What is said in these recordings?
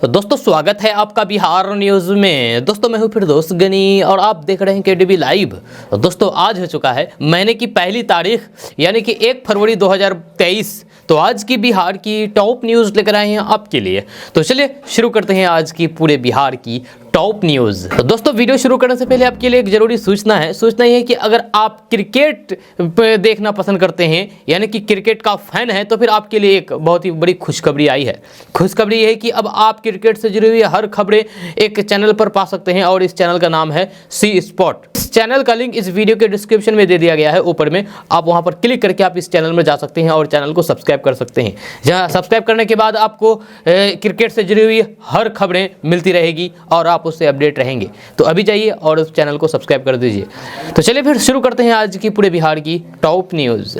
तो दोस्तों स्वागत है आपका बिहार न्यूज़ में। दोस्तों मैं हूं फिर दोस्त गनी और आप देख रहे हैं केडीबी लाइव। तो दोस्तों आज हो चुका है महीने की पहली तारीख यानी कि 1 फरवरी 2023। तो आज की बिहार की टॉप न्यूज़ लेकर आए हैं आपके लिए। तो चलिए शुरू करते हैं आज की पूरे बिहार की टॉप न्यूज़। तो दोस्तों वीडियो शुरू करने से पहले आपके लिए एक जरूरी सूचना है। सूचना ये है कि अगर आप क्रिकेट देखना पसंद करते हैं यानी कि क्रिकेट का फैन है तो फिर आपके लिए एक बहुत ही बड़ी खुशखबरी आई है। खुशखबरी ये है कि अब आप क्रिकेट से जुड़ी हुई हर खबरें एक चैनल पर पा सकते हैं और इस चैनल का नाम है सी स्पॉट। इस चैनल का लिंक इस वीडियो के डिस्क्रिप्शन में दे दिया गया है ऊपर में। आप वहां पर क्लिक करके आप इस चैनल में जा सकते हैं और चैनल को सब्सक्राइब कर सकते हैं। जहां सब्सक्राइब करने के बाद आपको क्रिकेट से जुड़ी हुई हर खबरें मिलती रहेगी और आप उससे अपडेट रहेंगे। तो अभी जाइए और उस चैनल को सब्सक्राइब कर दीजिए। तो चलिए फिर शुरू करते हैं आज की पूरे बिहार की टॉप न्यूज़।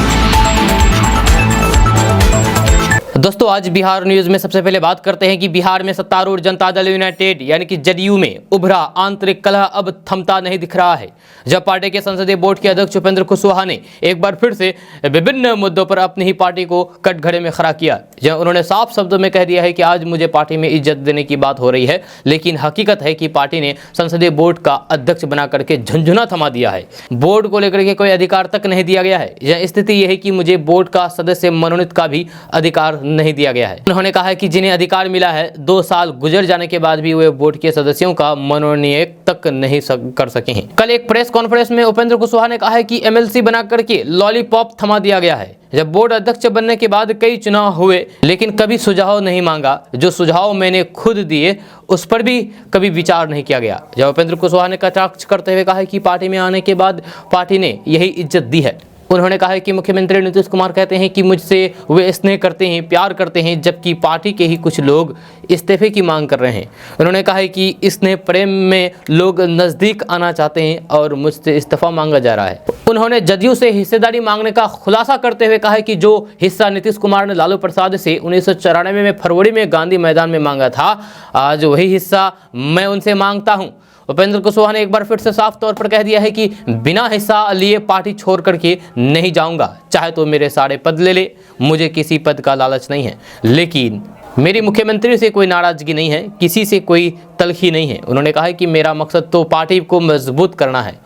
दोस्तों आज बिहार न्यूज़ में सबसे पहले बात करते हैं कि बिहार में सत्तारूढ़ जनता दल यूनाइटेड यानी कि जदयू में उभरा आंतरिक कलह अब थमता नहीं दिख रहा है। जब पार्टी के संसदीय बोर्ड के अध्यक्ष उपेंद्र कुशवाहा ने एक बार फिर से विभिन्न मुद्दों पर अपनी ही पार्टी को कटघरे में खड़ा किया, जहां उन्होंने साफ शब्दों में कह दिया है कि आज मुझे पार्टी में इज्जत देने की बात हो रही है, लेकिन हकीकत है कि पार्टी ने संसदीय बोर्ड का अध्यक्ष बना करके झंझुना थमा दिया है। बोर्ड को लेकर के कोई अधिकार तक नहीं दिया गया है। यह स्थिति यह है कि मुझे बोर्ड का सदस्य मनोनीत का भी अधिकार नहीं दिया गया है। उन्होंने कहा है कि जिन्हें अधिकार मिला है 2 साल गुजर जाने के बाद भी वे बोर्ड के सदस्यों का मनोनयन तक नहीं कर सके हैं। कल एक प्रेस कॉन्फ्रेंस में उपेंद्र कुशवाहा ने कहा है कि एमएलसी बना करके लॉलीपॉप थमा दिया गया है। जब बोर्ड अध्यक्ष बनने के बाद कई चुनाव हुए लेकिन कभी सुझाव नहीं मांगा। जो सुझाव मैंने खुद दिए उस पर भी कभी विचार नहीं किया गया। जब उपेंद्र कुशवाहा ने कटाक्ष करते हुए कहा है कि पार्टी में आने के बाद पार्टी ने यही इज्जत दी है। उन्होंने कहा है कि मुख्यमंत्री नीतीश कुमार कहते हैं कि मुझसे वे स्नेह करते हैं, प्यार करते हैं, जबकि पार्टी के ही कुछ लोग इस्तीफे की मांग कर रहे हैं। उन्होंने कहा है कि स्नेह प्रेम में लोग नज़दीक आना चाहते हैं और मुझसे इस्तीफा मांगा जा रहा है। उन्होंने जदयू से हिस्सेदारी मांगने का खुलासा करते हुए कहा है कि जो हिस्सा नीतीश कुमार ने लालू प्रसाद से 1994 में फरवरी में गांधी मैदान में मांगा था, आज वही हिस्सा मैं उनसे मांगता हूँ। उपेंद्र कुशवाहा ने एक बार फिर से साफ तौर पर कह दिया है कि बिना हिस्सा लिए पार्टी छोड़ करके नहीं जाऊंगा, चाहे तो मेरे सारे पद ले ले, मुझे किसी पद का लालच नहीं है, लेकिन मेरी मुख्यमंत्री से कोई नाराजगी नहीं है, किसी से कोई तलखी नहीं है। उन्होंने कहा है कि मेरा मकसद तो पार्टी को मजबूत करना है।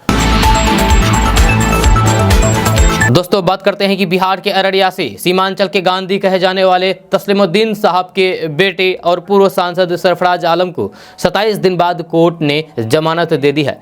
दोस्तों बात करते हैं कि बिहार के अररिया से सीमांचल के गांधी कहे जाने वाले तस्लीमुद्दीन साहब के बेटे और पूर्व सांसद सरफराज आलम को 27 दिन बाद कोर्ट ने जमानत दे दी है।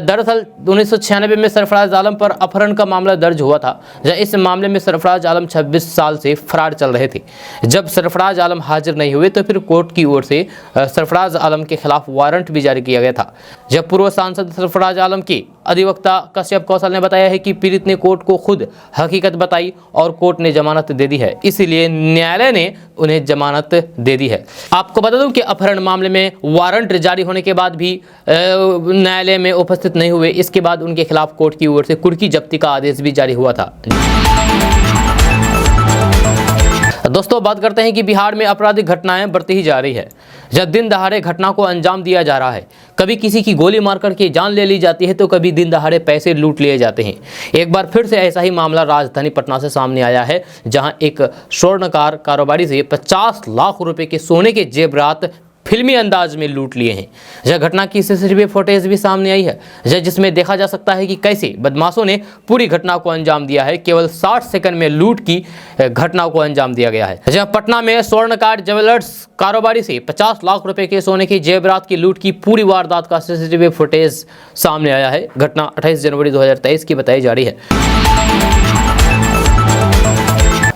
दरअसल 1996 में सरफराज आलम पर अपहरण का मामला दर्ज हुआ था। इस मामले में सरफराज आलम 26 साल से फरार चल रहे थे। जब सरफराज आलम हाजिर नहीं हुए तो फिर कोर्ट की ओर से सरफराज आलम के खिलाफ वारंट भी जारी किया गया था। जब पूर्व सांसद सरफराज आलम के अधिवक्ता कश्यप कौशल ने बताया है कि पीड़ित ने कोर्ट को खुद हकीकत बताई और कोर्ट ने जमानत दे दी है, इसीलिए न्यायालय ने उन्हें जमानत दे दी है। आपको बता दूं कि अपहरण मामले में वारंट जारी होने के बाद भी न्यायालय में उपस्थित नहीं हुए। इसके बाद उनके खिलाफ कोर्ट की ओर से कुर्की जब्ती का आदेश भी जारी हुआ था। दोस्तों बात करते हैं कि बिहार में आपराधिक घटनाएं बढ़ती ही जा रही है। जब दिन दहाड़े घटना को अंजाम दिया जा रहा है, कभी किसी की गोली मार करके जान ले ली जाती है तो कभी दिन दहाड़े पैसे लूट लिए जाते हैं। एक बार फिर से ऐसा ही मामला राजधानी पटना से सामने आया है, जहां एक स्वर्णकार कारोबारी से 50 लाख रुपए के सोने के जेवरात फिल्मी अंदाज में लूट लिए हैं। यह घटना की सीसीटीवी फुटेज भी सामने आई है, जिसमें देखा जा सकता है कि कैसे बदमाशों ने पूरी घटना को अंजाम दिया है। केवल 60 सेकंड में लूट की घटना को अंजाम दिया गया है। जहां पटना में स्वर्णकार ज्वेलर्स कारोबारी से 50 लाख रुपए के सोने की जेवरात की लूट की पूरी वारदात का सीसीटीवी फुटेज सामने आया है। घटना 28 जनवरी 2023 की बताई जा रही है।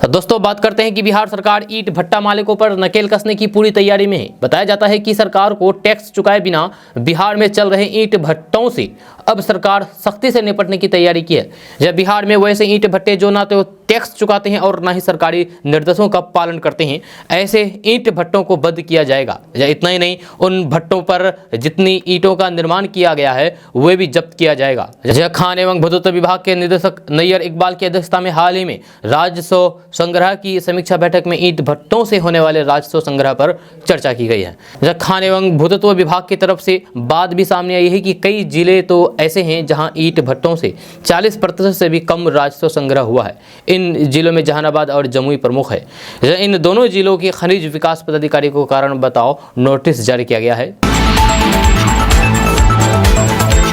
दोस्तों बात करते हैं कि बिहार सरकार ईंट भट्टा मालिकों पर नकेल कसने की पूरी तैयारी में है। बताया जाता है कि सरकार को टैक्स चुकाए बिना बिहार में चल रहे ईंट भट्टों से अब सरकार सख्ती से निपटने की तैयारी की है। जब बिहार में वैसे ईंट भट्टे जो ना तो टैक्स चुकाते हैं और ना ही सरकारी निर्देशों का पालन करते हैं, ऐसे ईंट भट्टों को बंद किया जाएगा। इतना ही नहीं, उन भट्टों पर जितनी ईंटों का निर्माण किया गया है वे भी जब्त किया जाएगा। खान एवं भूतत्व विभाग के निदेशक नैयर इकबाल की अध्यक्षता में हाल ही में राजस्व संग्रह की समीक्षा बैठक में ईंट भट्टों से होने वाले राजस्व संग्रह पर चर्चा की गई है। खान एवं भूतत्व विभाग की तरफ से बात भी सामने आई है कि कई जिले तो ऐसे हैं जहां ईंट भट्टों से 40% से भी कम राजस्व संग्रह हुआ है। इन जिलों में जहानाबाद और जमुई प्रमुख है। इन दोनों जिलों के खनिज विकास पदाधिकारी को कारण बताओ नोटिस जारी किया गया है।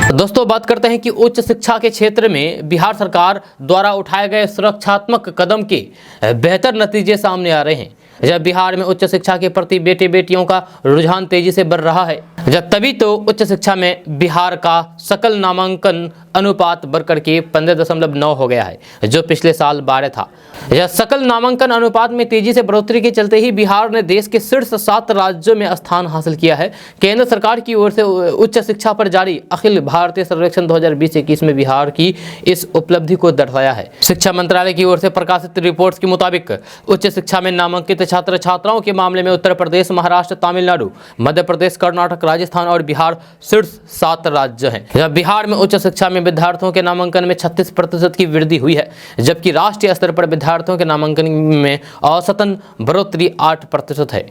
दोस्तों बात करते हैं कि उच्च शिक्षा के क्षेत्र में बिहार सरकार द्वारा उठाए गए सुरक्षात्मक कदम के बेहतर नतीजे सामने आ रहे हैं। जब बिहार में उच्च शिक्षा के प्रति बेटे बेटियों का रुझान तेजी से बढ़ रहा है, जब तभी तो उच्च शिक्षा में बिहार का सकल नामांकन अनुपात बढ़कर के 15.9 हो गया है, जो पिछले साल 12 था। यह सकल नामांकन अनुपात में तेजी से बढ़ोतरी के चलते ही बिहार ने देश के शीर्ष 7 राज्यों में स्थान हासिल किया है। केंद्र सरकार की ओर से उच्च शिक्षा पर जारी अखिल भारतीय सर्वेक्षण 2020-21 में बिहार की इस उपलब्धि को दर्शाया है। शिक्षा मंत्रालय की ओर से प्रकाशित रिपोर्ट्स के मुताबिक उच्च शिक्षा में नामांकित छात्र छात्राओं के मामले में उत्तर प्रदेश, महाराष्ट्र, तमिलनाडु, मध्य प्रदेश, कर्नाटक, राजस्थान और बिहार शीर्ष 7 राज्य हैं। जब बिहार में उच्च शिक्षा में विद्यार्थियों के नामांकन में 36% की वृद्धि हुई है, जबकि राष्ट्रीय स्तर पर विद्यार्थियों के नामांकन में औसतन बढ़ोतरी 8% है।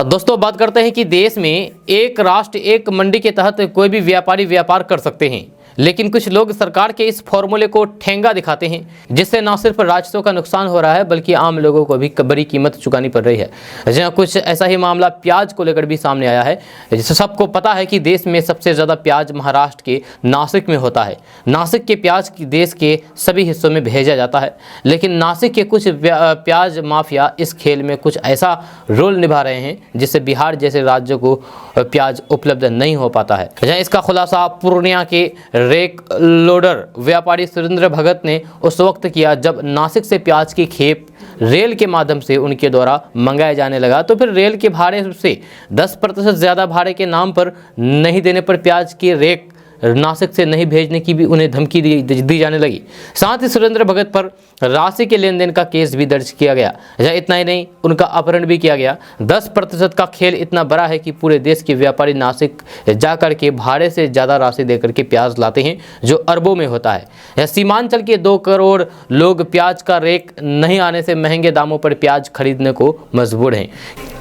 दोस्तों बात करते हैं कि देश में एक राष्ट्र एक मंडी के तहत कोई भी व्यापारी व्यापार कर सकते हैं, लेकिन कुछ लोग सरकार के इस फॉर्मूले को ठेंगा दिखाते हैं, जिससे न सिर्फ राजस्व का नुकसान हो रहा है बल्कि आम लोगों को भी बड़ी कीमत चुकानी पड़ रही है। जहाँ कुछ ऐसा ही मामला प्याज को लेकर भी सामने आया है। जिससे सबको पता है कि देश में सबसे ज़्यादा प्याज महाराष्ट्र के नासिक में होता है। नासिक के प्याज देश के सभी हिस्सों में भेजा जाता है, लेकिन नासिक के कुछ प्याज माफिया इस खेल में कुछ ऐसा रोल निभा रहे हैं जिससे बिहार जैसे राज्यों को प्याज उपलब्ध नहीं हो पाता है। जहाँ इसका खुलासा पूर्णिया के रेक लोडर व्यापारी सुरेंद्र भगत ने उस वक्त किया जब नासिक से प्याज की खेप रेल के माध्यम से उनके द्वारा मंगाया जाने लगा, तो फिर रेल के भाड़े से 10% ज़्यादा भाड़े के नाम पर नहीं देने पर प्याज की रेक नासिक से नहीं भेजने की भी उन्हें धमकी दी जाने लगी। साथ ही सुरेंद्र भगत पर राशि के लेन देन का केस भी दर्ज किया गया। इतना ही नहीं, उनका अपहरण भी किया गया। 10% का खेल इतना बड़ा है कि पूरे देश के व्यापारी नासिक जाकर के भाड़े से ज़्यादा राशि देकर के प्याज लाते हैं, जो अरबों में होता है। सीमांचल के 2 करोड़ लोग प्याज का रेक नहीं आने से महंगे दामों पर प्याज खरीदने को मजबूर हैं,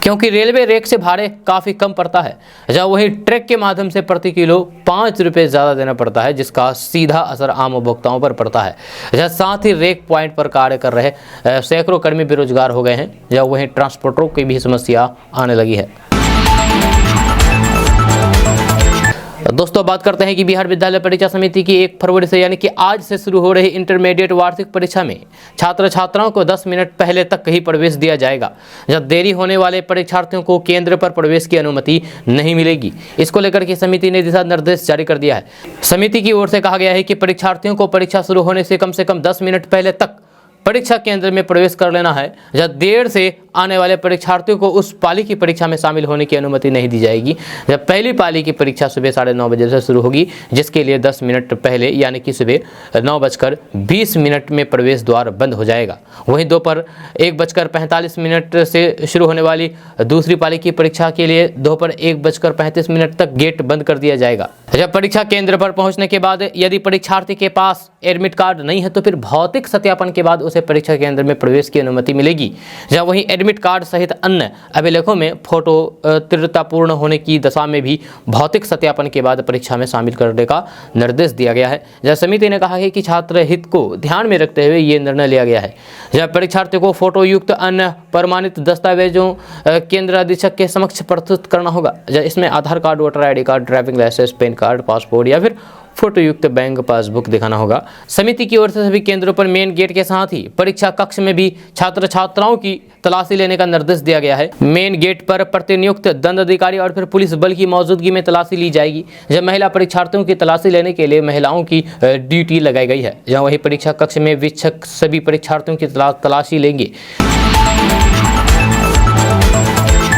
क्योंकि रेलवे रेक से भाड़े काफ़ी कम पड़ता है। जहाँ वहीं ट्रक के माध्यम से प्रति किलो 5 रुपये ज़्यादा देना पड़ता है, जिसका सीधा असर आम उपभोक्ताओं पर पड़ता है। जहाँ साथ ही रेक पॉइंट पर कार्य कर रहे सैकड़ों कर्मी बेरोजगार हो गए हैं। जहाँ वहीं ट्रांसपोर्टरों की भी समस्या आने लगी है। दोस्तों बात करते हैं कि बिहार विद्यालय परीक्षा समिति की 1 फरवरी से यानी कि आज से शुरू हो रही इंटरमीडिएट वार्षिक परीक्षा में छात्र छात्राओं को 10 मिनट पहले तक ही प्रवेश दिया जाएगा। जब देरी होने वाले परीक्षार्थियों को केंद्र पर प्रवेश की अनुमति नहीं मिलेगी। इसको लेकर के समिति ने दिशा निर्देश जारी कर दिया है। समिति की ओर से कहा गया है कि परीक्षार्थियों को परीक्षा शुरू होने से कम 10 मिनट पहले तक परीक्षा केंद्र में प्रवेश कर लेना है। जब देर से आने वाले परीक्षार्थियों को उस पाली की परीक्षा में शामिल होने की अनुमति नहीं दी जाएगी। जब पहली पाली की परीक्षा सुबह 9:30 बजे से शुरू होगी, जिसके लिए 10 मिनट पहले यानी कि सुबह 9:20 में प्रवेश द्वार बंद हो जाएगा। वहीं दोपहर 1:45 से शुरू होने वाली दूसरी पाली की परीक्षा के लिए दोपहर 1:35 तक गेट बंद कर दिया जाएगा। जब परीक्षा केंद्र पर पहुंचने के बाद यदि परीक्षार्थी के पास एडमिट कार्ड नहीं है तो फिर भौतिक सत्यापन के बाद उसे परीक्षा केंद्र में प्रवेश की अनुमति मिलेगी। जहाँ वहीं एडमिट कार्ड सहित अन्य अभिलेखों में फोटो तीव्रतापूर्ण होने की दशा में भी भौतिक सत्यापन के बाद परीक्षा में शामिल करने का निर्देश दिया गया है। जहाँ समिति ने कहा है कि छात्र हित को ध्यान में रखते हुए ये निर्णय लिया गया है। जहाँ परीक्षार्थी को फोटो युक्त अन्य प्रमाणित दस्तावेजों केंद्र अधीक्षक के समक्ष प्रस्तुत करना होगा। इसमें Aadhaar card, voter ID card, driving licence, PAN card, passport या फिर फोटो युक्त बैंक पासबुक दिखाना होगा। समिति की ओर से सभी केंद्रों पर मेन गेट के साथ ही परीक्षा कक्ष में भी छात्र छात्राओं की तलाशी लेने का निर्देश दिया गया है। मेन गेट पर प्रतिनियुक्त दंड अधिकारी और फिर पुलिस बल की मौजूदगी में तलाशी ली जाएगी। जब महिला परीक्षार्थियों की तलाशी लेने के लिए महिलाओं की ड्यूटी लगाई गई है। जहाँ वही परीक्षा कक्ष में वीक्षक सभी परीक्षार्थियों की तलाशी लेंगे।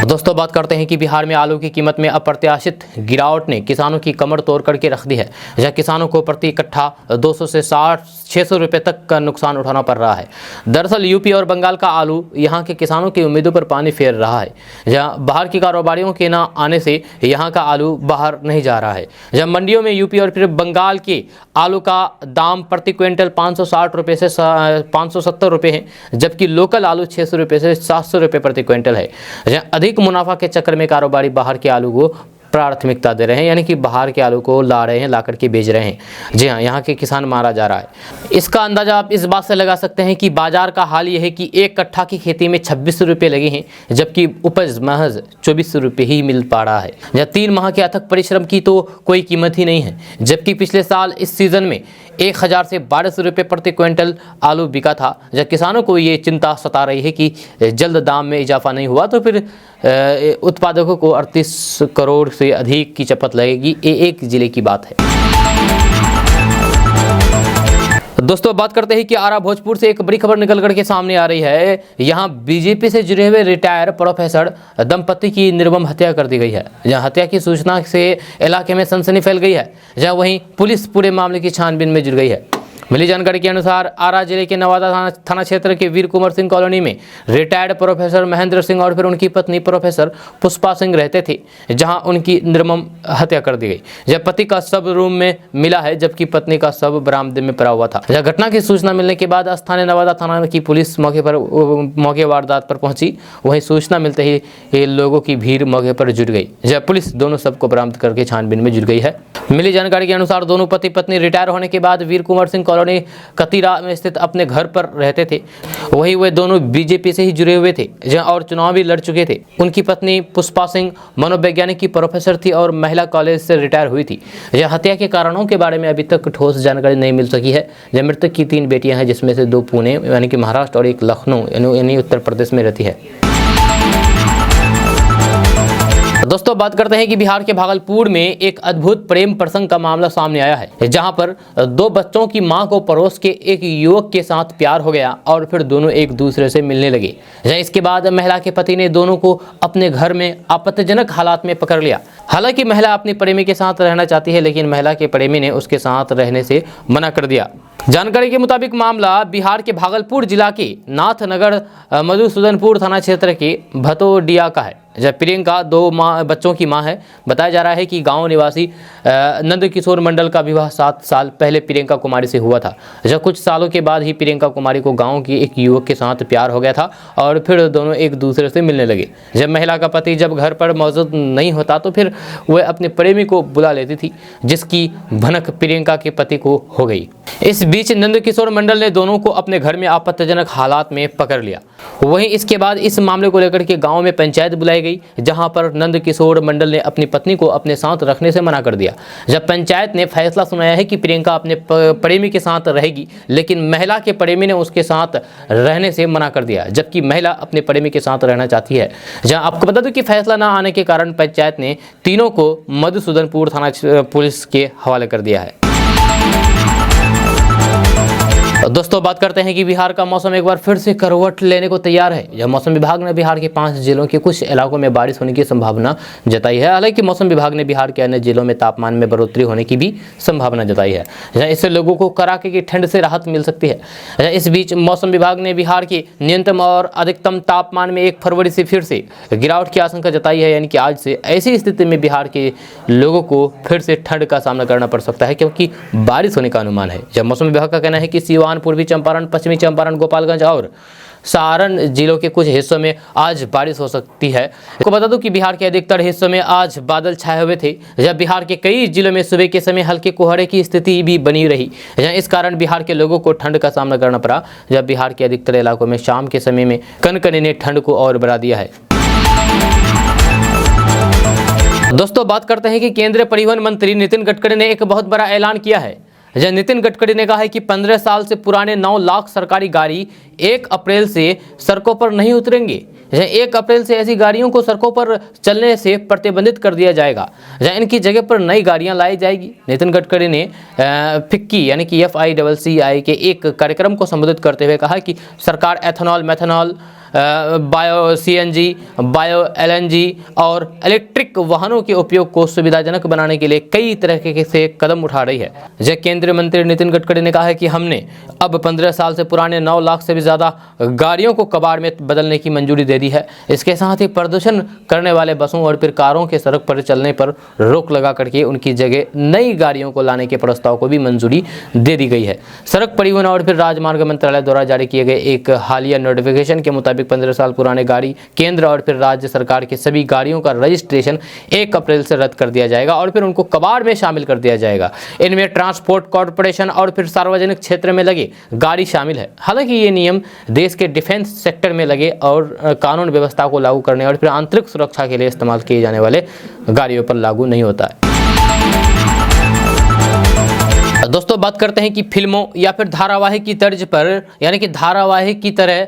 दोस्तों बात करते हैं कि बिहार में आलू की कीमत में अप्रत्याशित गिरावट ने किसानों की कमर तोड़ करके रख दी है। जहाँ किसानों को प्रति इकट्ठा 200 से 600 रुपये तक का नुकसान उठाना पड़ रहा है। दरअसल यूपी और बंगाल का आलू यहाँ के किसानों की उम्मीदों पर पानी फेर रहा है। जहाँ बाहर के कारोबारियों के न आने से यहाँ का आलू बाहर नहीं जा रहा है। जब मंडियों में यूपी और फिर बंगाल के आलू का दाम प्रति क्विंटल 560 रुपये से 570 रुपये है, जबकि लोकल आलू 600 रुपये से 700 रुपये प्रति क्विंटल है। अधिक मुनाफा के चक्कर में कारोबारी बाहर के आलू को प्राथमिकता दे रहे हैं, यानी कि बाहर के आलू को ला रहे हैं, ला करके बेच रहे हैं। जी हाँ, यहाँ के किसान मारा जा रहा है। इसका अंदाजा आप इस बात से लगा सकते हैं कि बाजार का हाल यह है कि 1 कट्ठा की खेती में 26 रुपये लगे हैं, जबकि उपज महज 24 रुपये ही मिल पा रहा है। या 3 माह के अथक परिश्रम की तो कोई कीमत ही नहीं है, जबकि पिछले साल इस सीजन में 1000 से 1200 रुपये प्रति क्विंटल आलू बिका था। जब किसानों को ये चिंता सता रही है कि जल्द दाम में इजाफा नहीं हुआ तो फिर उत्पादकों को 38 करोड़ से अधिक की चपत लगेगी। ये एक जिले की बात है। दोस्तों बात करते हैं कि आरा भोजपुर से एक बड़ी खबर निकल करके सामने आ रही है। यहाँ बीजेपी से जुड़े हुए रिटायर प्रोफेसर दंपति की निर्मम हत्या कर दी गई है। जहाँ हत्या की सूचना से इलाके में सनसनी फैल गई है, जहाँ वहीं पुलिस पूरे मामले की छानबीन में जुट गई है। मिली जानकारी के अनुसार आरा जिले के नवादा थाना क्षेत्र के वीर कुंवर सिंह कॉलोनी में रिटायर्ड प्रोफेसर महेंद्र सिंह और फिर उनकी पत्नी प्रोफेसर पुष्पा सिंह रहते थे, जहां उनकी निर्मम हत्या कर दी गई। जब पति का शव रूम में मिला है, जबकि पत्नी का शव बरामदे में पड़ा हुआ था। जब घटना की सूचना मिलने के बाद स्थानीय नवादा थाना की पुलिस मौके वारदात पर पहुंची। वहीं सूचना मिलते ही लोगों की भीड़ मौके पर जुट गई। जब पुलिस दोनों शव को बरामद करके छानबीन में जुट गई है। मिली जानकारी के अनुसार दोनों पति पत्नी रिटायर होने के बाद वीर कुंवर सिंह कॉलोनी कतीरा में स्थित अपने घर पर रहते थे। वहीं वे दोनों बीजेपी से ही जुड़े हुए थे, जहां और चुनाव भी लड़ चुके थे। उनकी पत्नी पुष्पा सिंह मनोवैज्ञानिक की प्रोफेसर थी और महिला कॉलेज से रिटायर हुई थी। यह हत्या के कारणों के बारे में अभी तक ठोस जानकारी नहीं मिल सकी है। जब मृतक की 3 बेटियां हैं, जिसमें से 2 पुणे यानी कि महाराष्ट्र और 1 लखनऊ यानी उत्तर प्रदेश में रहती है। दोस्तों बात करते हैं कि बिहार के भागलपुर में एक अद्भुत प्रेम प्रसंग का मामला सामने आया है, जहां पर 2 बच्चों की मां को पड़ोस के एक युवक के साथ प्यार हो गया और फिर दोनों एक दूसरे से मिलने लगे। इसके बाद महिला के पति ने दोनों को अपने घर में आपत्तिजनक हालात में पकड़ लिया। हालांकि महिला अपनी प्रेमी के साथ रहना चाहती है, लेकिन महिला के प्रेमी ने उसके साथ रहने से मना कर दिया। जानकारी के मुताबिक मामला बिहार के भागलपुर जिला के नाथनगर मधुसूदनपुर थाना क्षेत्र के भतोडिया का है। जब प्रियंका 2 बच्चों की मां है। बताया जा रहा है कि गांव निवासी नंद किशोर मंडल का विवाह 7 साल पहले प्रियंका कुमारी से हुआ था। जब कुछ सालों के बाद ही प्रियंका कुमारी को गांव के एक युवक के साथ प्यार हो गया था और फिर दोनों एक दूसरे से मिलने लगे। जब महिला का पति जब घर पर मौजूद नहीं होता तो फिर वह अपने प्रेमी को बुला लेती थी, जिसकी भनक प्रियंका के पति को हो गई। इस बीच नंद किशोर मंडल ने दोनों को अपने घर में आपत्तिजनक हालात में पकड़ लिया। वहीं इसके बाद इस मामले को लेकर के गांव में पंचायत बुलाई गई, जहां पर नंद किशोर मंडल ने अपनी पत्नी को अपने साथ रखने से मना कर दिया। जब पंचायत ने फैसला सुनाया है कि प्रियंका अपने प्रेमी के साथ रहेगी, लेकिन महिला के प्रेमी ने उसके साथ रहने से मना कर दिया, जबकि महिला अपने प्रेमी के साथ रहना चाहती है। जहां आपको बता दूं कि फैसला न आने के कारण पंचायत ने तीनों को मधुसूदनपुर थाना पुलिस के हवाले कर दिया है। दोस्तों बात करते हैं कि बिहार का मौसम एक बार फिर से करवट लेने को तैयार है। यह मौसम विभाग ने बिहार के 5 जिलों के कुछ इलाकों में बारिश होने की संभावना जताई है। हालांकि मौसम विभाग ने बिहार के अन्य जिलों में तापमान में बढ़ोतरी होने की भी संभावना जताई है। इससे लोगों को कड़ाके की ठंड से राहत मिल सकती है। इस बीच मौसम विभाग ने बिहार के न्यूनतम और अधिकतम तापमान में 1 फरवरी से फिर से गिरावट की आशंका जताई है, यानी कि आज से। ऐसी स्थिति में बिहार के लोगों को फिर से ठंड का सामना करना पड़ सकता है, क्योंकि बारिश होने का अनुमान है। जब मौसम विभाग का कहना है कि सीवान, पूर्वी चंपारण, पश्चिमी चंपारण, गोपालगंज और सारण जिलों के कुछ हिस्सों में आज बारिश हो सकती है। आपको बता दूं कि बिहार के अधिकतर हिस्सों में आज बादल छाए हुए थे। जब बिहार के कई जिलों में सुबह के समय हल्के कोहरे की स्थिति भी बनी रही, इस कारण बिहार के लोगों को ठंड का सामना करना पड़ा। जब बिहार के अधिकतर इलाकों में शाम के समय में कनकनी ने ठंड को और बढ़ा दिया है। दोस्तों बात करते हैं कि केंद्रीय परिवहन मंत्री नितिन गडकरी ने एक बहुत बड़ा ऐलान किया है। नितिन गडकरी ने कहा है कि 15 साल से पुराने 9 लाख सरकारी गाड़ी 1 अप्रैल से सड़कों पर नहीं उतरेंगे। 1 अप्रैल से ऐसी गाड़ियों को सड़कों पर चलने से प्रतिबंधित कर दिया जाएगा। इनकी जगह पर नई गाड़ियां लाई जाएगी। नितिन गडकरी ने फिक्की यानी कि FICCI के एक कार्यक्रम को संबोधित करते हुए कहा कि सरकार ethanol, methanol, bio CNG, bio LNG और इलेक्ट्रिक वाहनों के उपयोग को सुविधाजनक बनाने के लिए कई तरह से कदम उठा रही है। केंद्रीय मंत्री नितिन गडकरी ने कहा है कि हमने अब 15 साल से पुराने 9 लाख से भी ज़्यादा गाड़ियों को कबाड़ में बदलने की मंजूरी दे दी है। इसके साथ ही प्रदूषण करने वाले बसों और फिर कारों के सड़क पर चलने पर रोक लगा करके उनकी जगह नई गाड़ियों को लाने के प्रस्ताव को भी मंजूरी दे दी गई है। सड़क परिवहन और फिर राजमार्ग मंत्रालय द्वारा जारी किए गए एक हालिया नोटिफिकेशन के मुताबिक 15 साल पुराने गाड़ी केंद्र और फिर राज्य सरकार की सभी गाड़ियों का रजिस्ट्रेशन 1 अप्रैल से रद्द कर दिया जाएगा और फिर उनको कबाड़ में शामिल कर दिया जाएगा। इनमें ट्रांसपोर्ट कॉर्पोरेशन और फिर सार्वजनिक क्षेत्र में लगे गाड़ी शामिल है। हालांकि ये नियम देश के डिफेंस सेक्टर में लगे और कानून व्यवस्था को लागू करने और फिर आंतरिक सुरक्षा के लिए इस्तेमाल किए जाने वाले गाड़ियों पर लागू नहीं होता है। दोस्तों बात करते हैं कि फिल्मों या फिर धारावाहिक की तर्ज पर यानी कि धारावाहिक की तरह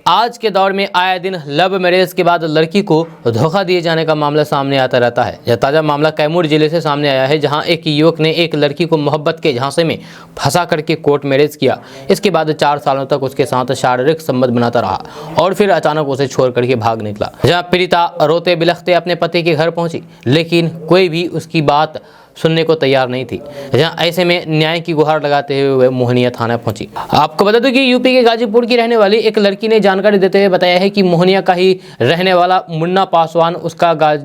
आज के दौर में आए दिन लव मैरिज के बाद लड़की को धोखा दिए जाने का मामला सामने आता रहता है। यह ताज़ा मामला कैमूर जिले से सामने आया है, जहां एक युवक ने एक लड़की को मोहब्बत के झांसे में फंसा करके कोर्ट मैरिज किया। इसके बाद 4 सालों तक उसके साथ शारीरिक संबंध बनाता रहा और फिर अचानक उसे छोड़ करके भाग निकला। जहां पीड़िता रोते बिलखते अपने पति के घर पहुंची, लेकिन कोई भी उसकी बात सुनने को तैयार नहीं थी। जहां ऐसे में न्याय की गुहार लगाते हुए मोहनिया थाना पहुंची। आपको बता दूं कि यूपी के गाजीपुर की रहने वाली एक लड़की ने जानकारी देते हुए बताया है कि मोहनिया का ही रहने वाला मुन्ना पासवान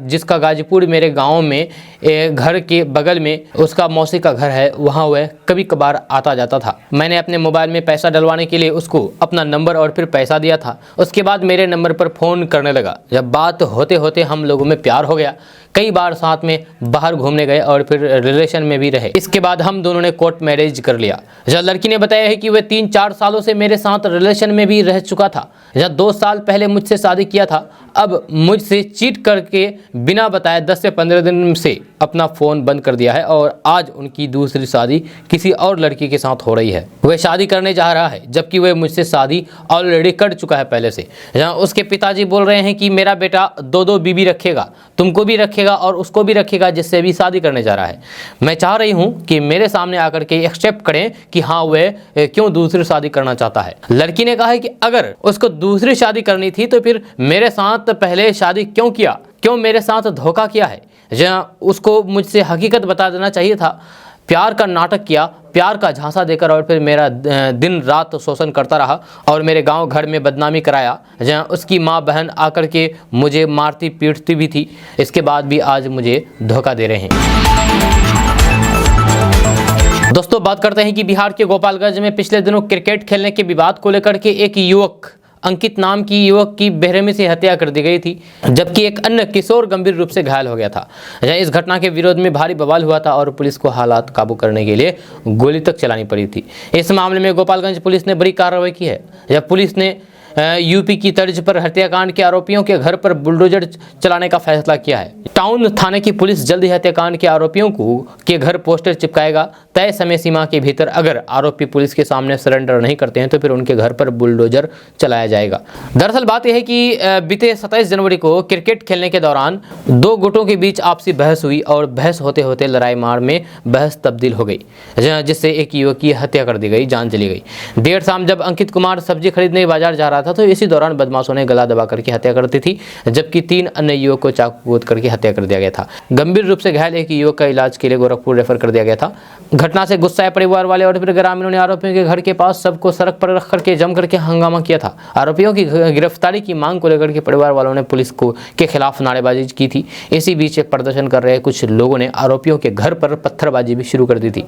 जिसका गाजीपुर मेरे गांव में घर के बगल में उसका मौसी का घर है, वहां वह कभी कभार आता जाता था। मैंने अपने मोबाइल में पैसा डलवाने के लिए उसको अपना नंबर और फिर पैसा दिया था। उसके बाद मेरे नंबर पर फ़ोन करने लगा। जब बात होते होते हम लोगों में प्यार हो गया। कई बार साथ में बाहर घूमने गए और फिर रिलेशन में भी रहे। इसके बाद हम दोनों ने कोर्ट मैरिज कर लिया। जहाँ लड़की ने बताया है कि वह 3-4 सालों से मेरे साथ रिलेशन में भी रह चुका था। जहाँ 2 साल पहले मुझसे शादी किया था, अब मुझसे चीट करके बिना बताए 10 से 15 दिन से अपना फ़ोन बंद कर दिया है और आज उनकी दूसरी शादी किसी और लड़की के साथ हो रही है। वह शादी करने जा रहा है, जबकि वह मुझसे शादी ऑलरेडी कर चुका है पहले से। जहाँ उसके पिताजी बोल रहे हैं कि मेरा बेटा 2-2 बीवी रखेगा, तुमको भी रखेगा और उसको भी रखेगा, जिससे भी शादी करने जा रहा है। मैं चाह रही हूँ कि मेरे सामने आकर के एक्सेप्ट करें कि हाँ वह क्यों दूसरी शादी करना चाहता है। लड़की ने कहा है कि अगर उसको दूसरी शादी करनी थी तो फिर मेरे साथ पहले शादी क्यों किया, क्यों मेरे साथ धोखा किया है। जहाँ उसको मुझसे हकीकत बता देना चाहिए था। प्यार का नाटक किया, प्यार का झांसा देकर और फिर मेरा दिन रात शोषण करता रहा और मेरे गांव घर में बदनामी कराया। जहां उसकी माँ बहन आकर के मुझे मारती पीटती भी थी। इसके बाद भी आज मुझे धोखा दे रहे हैं। दोस्तों बात करते हैं कि बिहार के गोपालगंज में पिछले दिनों क्रिकेट खेलने के विवाद को लेकर के एक युवक अंकित नाम की युवक की बेरहमी से हत्या कर दी गई थी, जबकि एक अन्य किशोर गंभीर रूप से घायल हो गया था। इस घटना के विरोध में भारी बवाल हुआ था और पुलिस को हालात काबू करने के लिए गोली तक चलानी पड़ी थी। इस मामले में गोपालगंज पुलिस ने बड़ी कार्रवाई की है। जब पुलिस ने यूपी की तर्ज पर हत्याकांड के आरोपियों के घर पर बुलडोजर चलाने का फैसला किया है। टाउन थाने की पुलिस जल्द ही हत्याकांड के आरोपियों के घर पोस्टर चिपकाएगा। तय समय सीमा के भीतर अगर आरोपी पुलिस के सामने सरेंडर नहीं करते हैं तो फिर उनके घर पर बुलडोजर चलाया जाएगा। दरअसल बात यह है कि बीते 27 जनवरी को क्रिकेट खेलने के दौरान 2 गुटों के बीच आपसी बहस हुई और बहस होते होते लड़ाई मार में बहस तब्दील हो गई, जिससे एक युवक की हत्या कर दी गई, जान चली गई। देर शाम जब अंकित कुमार सब्जी खरीदने बाजार जा रहा था तो इसी दौरान बदमाशों ने गला दबा करके हत्या कर दी थी, जबकि 3 अन्य युवक को चाकू कूद करके हत्या कर दिया गया था। गंभीर रूप से घायल एक युवक का इलाज के लिए गोरखपुर रेफर कर दिया गया था। घटना से गुस्साए परिवार वाले और फिर ग्रामीणों ने आरोपियों के घर के पास सबको सड़क पर रख करके जम करके हंगामा किया था। आरोपियों की गिरफ्तारी की मांग को लेकर के परिवार वालों ने पुलिस के खिलाफ नारेबाजी की थी। इसी बीच प्रदर्शन कर रहे कुछ लोगों ने आरोपियों के घर पर पत्थरबाजी भी शुरू कर दी थी।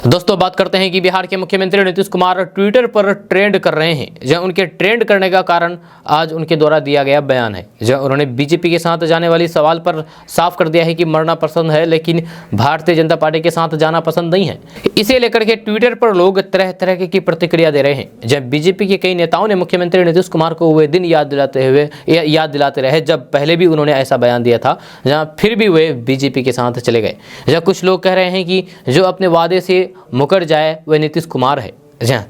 दोस्तों बात करते हैं कि बिहार के मुख्यमंत्री नीतीश कुमार ट्विटर पर ट्रेंड कर रहे हैं। जहां उनके ट्रेंड करने का कारण आज उनके द्वारा दिया गया बयान है। जहां उन्होंने बीजेपी के साथ जाने वाली सवाल पर साफ कर दिया है कि मरना पसंद है लेकिन भारतीय जनता पार्टी के साथ जाना पसंद नहीं है। इसे लेकर के ट्विटर पर लोग तरह तरह की प्रतिक्रिया दे रहे हैं। जब बीजेपी के कई नेताओं ने मुख्यमंत्री नीतीश कुमार को वे दिन याद दिलाते रहे जब पहले भी उन्होंने ऐसा बयान दिया था, जहाँ फिर भी वे बीजेपी के साथ चले गए। जहाँ कुछ लोग कह रहे हैं कि जो अपने वादे से मुकर जाए वह नीतीश कुमार है।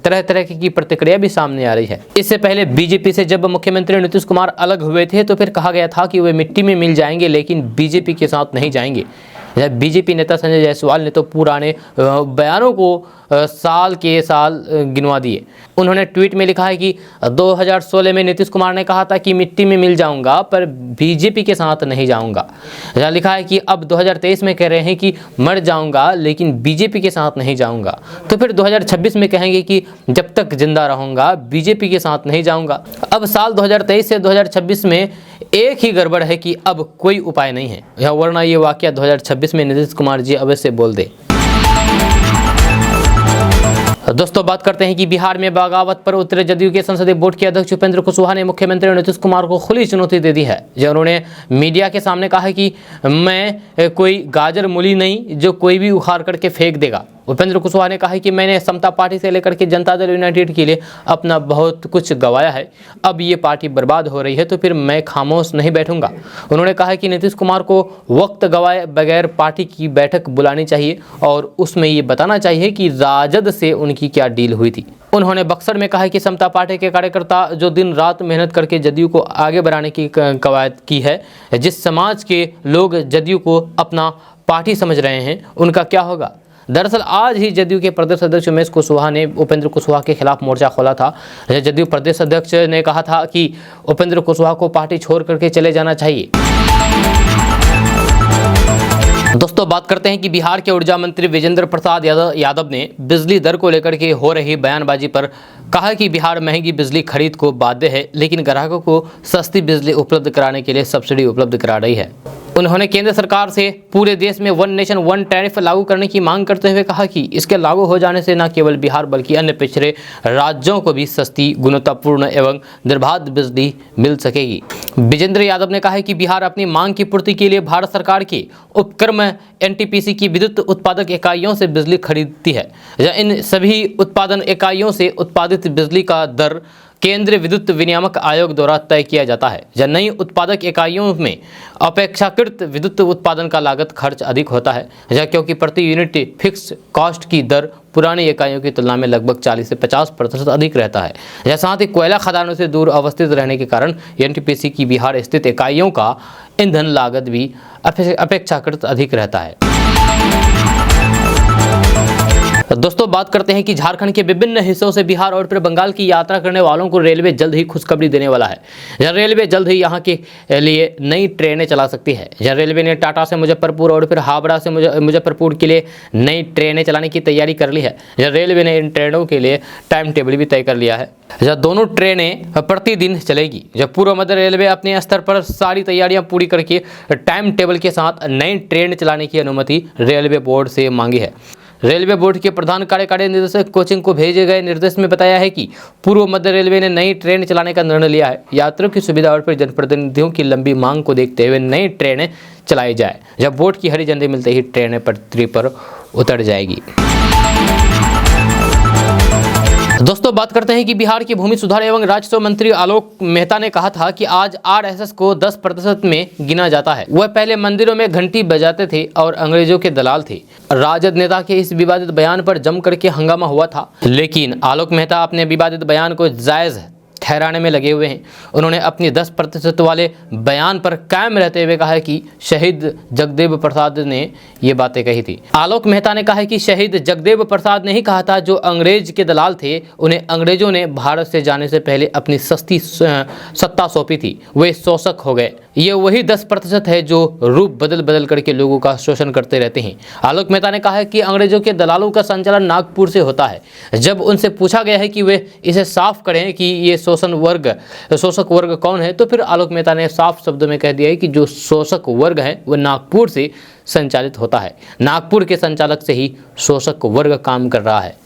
तरह तरह की प्रतिक्रिया भी सामने आ रही है। इससे पहले बीजेपी से जब मुख्यमंत्री नीतीश कुमार अलग हुए थे तो फिर कहा गया था कि वे मिट्टी में मिल जाएंगे लेकिन बीजेपी के साथ नहीं जाएंगे। बीजेपी नेता संजय जायसवाल ने तो पुराने बयानों को साल के साल गिनवा दिए। उन्होंने ट्वीट में लिखा है कि 2016 में नीतीश कुमार ने कहा था कि मिट्टी में मिल जाऊंगा पर बीजेपी के साथ नहीं जाऊंगा। जहाँ लिखा है कि अब 2023 में कह रहे हैं कि मर जाऊंगा लेकिन बीजेपी के साथ नहीं जाऊंगा, तो फिर 2026 में कहेंगे कि जब तक जिंदा रहूंगा बीजेपी के साथ नहीं जाऊंगा। अब साल 2023 से 2026 में एक ही गड़बड़ है कि अब कोई उपाय नहीं है, या वरना ये वाकया 2026 में नीतीश कुमार जी अवश्य बोल दे। दोस्तों बात करते हैं कि बिहार में बगावत पर उतरे जदयू के संसदीय बोर्ड के अध्यक्ष उपेंद्र कुशवाहा ने मुख्यमंत्री नीतीश कुमार को खुली चुनौती दे दी है। जो उन्होंने मीडिया के सामने कहा है कि मैं कोई गाजर मूली नहीं जो कोई भी उखाड़ करके फेंक देगा। उपेंद्र कुशवाहा ने कहा है कि मैंने समता पार्टी से लेकर के जनता दल यूनाइटेड के लिए अपना बहुत कुछ गंवाया है, अब ये पार्टी बर्बाद हो रही है तो फिर मैं खामोश नहीं बैठूंगा। उन्होंने कहा है कि नीतीश कुमार को वक्त गंवाए बगैर पार्टी की बैठक बुलानी चाहिए और उसमें ये बताना चाहिए कि राजद से उनकी क्या डील हुई थी। उन्होंने बक्सर में कहा कि समता पार्टी के कार्यकर्ता जो दिन रात मेहनत करके जदयू को आगे बढ़ाने की कवायद की है, जिस समाज के लोग जदयू को अपना पार्टी समझ रहे हैं उनका क्या होगा। दरअसल आज ही जदयू के प्रदेश अध्यक्ष उमेश कुशवाहा ने उपेंद्र कुशवाहा के खिलाफ मोर्चा खोला था। जदयू प्रदेश अध्यक्ष ने कहा था कि उपेंद्र कुशवाहा को पार्टी छोड़ करके चले जाना चाहिए। दोस्तों बात करते हैं कि बिहार के ऊर्जा मंत्री विजेंद्र प्रसाद यादव ने बिजली दर को लेकर के हो रही बयानबाजी पर कहा कि बिहार महंगी बिजली खरीद को बाध्य है, लेकिन ग्राहकों को सस्ती बिजली उपलब्ध कराने के लिए सब्सिडी उपलब्ध करा रही है। उन्होंने केंद्र सरकार से पूरे देश में वन नेशन वन टैरिफ लागू करने की मांग करते हुए कहा कि इसके लागू हो जाने से न केवल बिहार बल्कि अन्य पिछड़े राज्यों को भी सस्ती, गुणवत्तापूर्ण एवं निर्बाध बिजली मिल सकेगी। विजेंद्र यादव ने कहा है कि बिहार अपनी मांग की पूर्ति के लिए भारत सरकार के उपक्रम एनटीपीसी की विद्युत उत्पादक इकाइयों से बिजली खरीदती है। इन सभी उत्पादन इकाइयों से उत्पादित बिजली का दर केंद्रीय विद्युत विनियामक आयोग द्वारा तय किया जाता है। जब नई उत्पादक इकाइयों में अपेक्षाकृत विद्युत उत्पादन का लागत खर्च अधिक होता है, क्योंकि प्रति यूनिट फिक्स कॉस्ट की दर पुरानी इकाइयों की तुलना में लगभग 40 से 50% अधिक रहता है। साथ ही कोयला खदानों से दूर अवस्थित रहने के कारण एनटीपीसी की बिहार स्थित इकाइयों का ईंधन लागत भी अपेक्षाकृत अधिक रहता है। दोस्तों बात करते हैं कि झारखंड के विभिन्न हिस्सों से बिहार और फिर बंगाल की यात्रा करने वालों को रेलवे जल्द ही खुशखबरी देने वाला है। रेलवे जल्द ही यहां के लिए नई ट्रेनें चला सकती है। रेलवे ने टाटा से मुजफ्फरपुर और फिर हावड़ा से मुजफ्फरपुर के लिए नई ट्रेनें चलाने की तैयारी कर ली है। रेलवे ने इन ट्रेनों के लिए टाइम टेबल भी तय कर लिया है। दोनों ट्रेनें प्रतिदिन चलेगी। जब पूर्व मध्य रेलवे अपने स्तर पर सारी तैयारियां पूरी करके टाइम टेबल के साथ नई ट्रेन चलाने की अनुमति रेलवे बोर्ड से मांगी है। रेलवे बोर्ड के प्रधान कार्यकारी निदेशक कोचिंग को भेजे गए निर्देश में बताया है कि पूर्व मध्य रेलवे ने नई ट्रेन चलाने का निर्णय लिया है। यात्रियों की सुविधा और फिर जनप्रतिनिधियों की लंबी मांग को देखते हुए नई ट्रेनें चलाई जाए। जब बोर्ड की हरी झंडी मिलते ही ट्रेनें पटरी पर उतर जाएगी। दोस्तों बात करते हैं कि बिहार के भूमि सुधार एवं राजस्व मंत्री आलोक मेहता ने कहा था कि आज आरएसएस को 10% में गिना जाता है। वह पहले मंदिरों में घंटी बजाते थे और अंग्रेजों के दलाल थे। राजद नेता के इस विवादित बयान पर जम करके हंगामा हुआ था, लेकिन आलोक मेहता अपने विवादित बयान को जायज ठहराने में लगे हुए हैं। उन्होंने अपनी 10% वाले बयान पर कायम रहते हुए कहा है कि शहीद जगदेव प्रसाद ने ये बातें कही थी। आलोक मेहता ने कहा है कि शहीद जगदेव प्रसाद ने ही कहा था जो अंग्रेज के दलाल थे उन्हें अंग्रेजों ने भारत से जाने से पहले अपनी सस्ती सत्ता सौंपी थी, वे शोषक हो गए। ये वही 10% है जो रूप बदल बदल करके लोगों का शोषण करते रहते हैं। आलोक मेहता ने कहा है कि अंग्रेजों के दलालों का संचालन नागपुर से होता है। जब उनसे पूछा गया है कि वे इसे साफ करें कि ये शोषक वर्ग कौन है, तो फिर आलोक मेहता ने साफ शब्दों में कह दिया है कि जो शोषक वर्ग है वह नागपुर से संचालित होता है। नागपुर के संचालक से ही शोषक वर्ग काम कर रहा है।